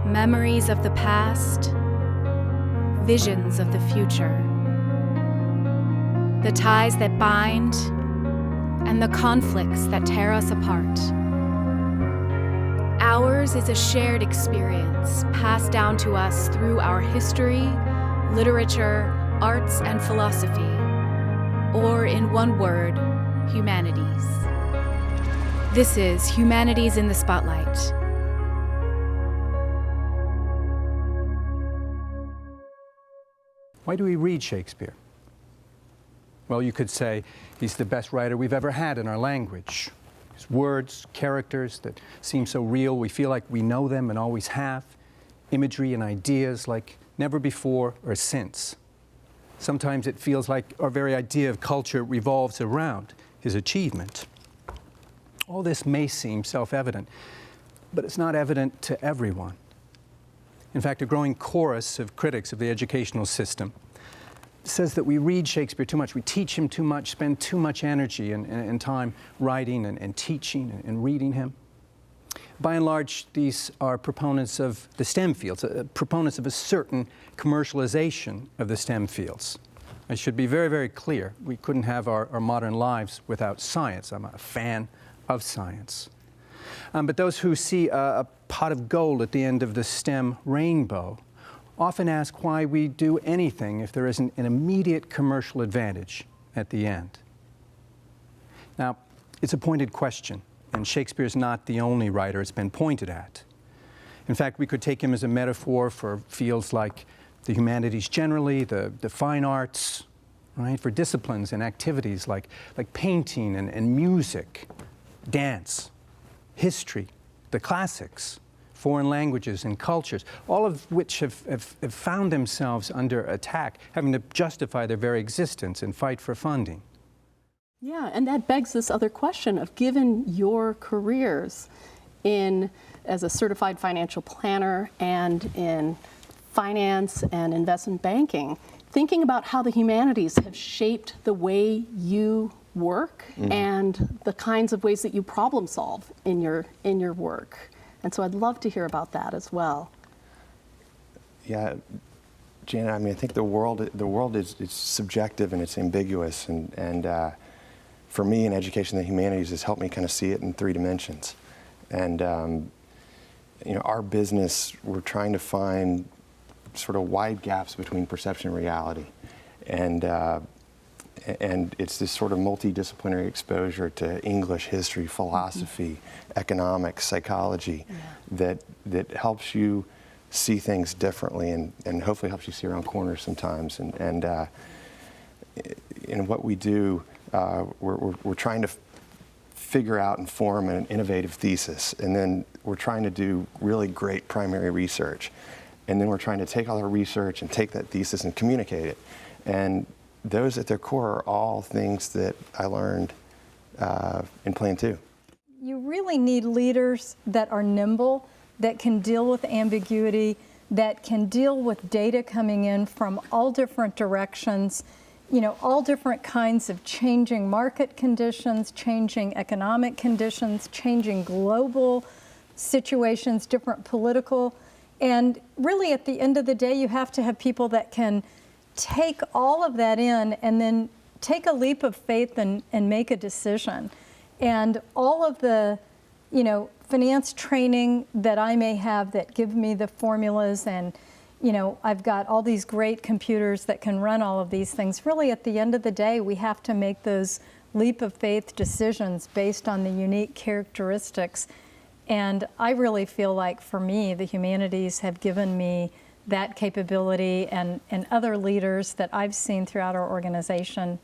Memories of the past, visions of the future. The ties that bind and the conflicts that tear us apart. Ours is a shared experience passed down to us through our history, literature, arts, and philosophy, or in one word, humanities. This is Humanities in the Spotlight. Why do we read Shakespeare? Well, you could say he's the best writer we've ever had in our language. His words, characters that seem so real, we feel like we know them and always have. Imagery and ideas like never before or since. Sometimes it feels like our very idea of culture revolves around his achievement. All this may seem self-evident, but it's not evident to everyone. In fact, a growing chorus of critics of the educational system says that we read Shakespeare too much, we teach him too much, spend too much energy and time writing and teaching and reading him. By and large, these are proponents of the STEM fields, proponents of a certain commercialization of the STEM fields. I should be very, very clear. We couldn't have our modern lives without science. I'm a fan of science. But those who see a pot of gold at the end of the STEM rainbow often ask why we do anything if there isn't an immediate commercial advantage at the end. Now, it's a pointed question, and Shakespeare's not the only writer it's been pointed at. In fact, we could take him as a metaphor for fields like the humanities generally, the fine arts, right? For disciplines and activities like painting and music, dance, history, the classics, foreign languages and cultures, all of which have found themselves under attack, having to justify their very existence and fight for funding. Yeah, and that begs this other question of, given your careers as a certified financial planner and in finance and investment banking, thinking about how the humanities have shaped the way you work and the kinds of ways that you problem solve in your work. And so I'd love to hear about that as well. Yeah, Janet, I mean, I think the world is subjective and it's ambiguous, and for me in education, the humanities has helped me kind of see it in 3 dimensions. And our business, we're trying to find sort of wide gaps between perception and reality, and it's this sort of multidisciplinary exposure to English, history, philosophy, economics, psychology, that helps you see things differently and hopefully helps you see around corners sometimes. And in what we do, we're trying to figure out and form an innovative thesis, and then we're trying to do really great primary research. And then we're trying to take all our research and take that thesis and communicate it. And those at their core are all things that I learned in Plan 2. You really need leaders that are nimble, that can deal with ambiguity, that can deal with data coming in from all different directions, all different kinds of changing market conditions, changing economic conditions, changing global situations, different political. And really, at the end of the day, you have to have people that can take all of that in and then take a leap of faith and make a decision. And all of the, finance training that I may have that give me the formulas, and, I've got all these great computers that can run all of these things. Really, at the end of the day, we have to make those leap of faith decisions based on the unique characteristics. And I really feel like, for me, the humanities have given me that capability, and other leaders that I've seen throughout our organization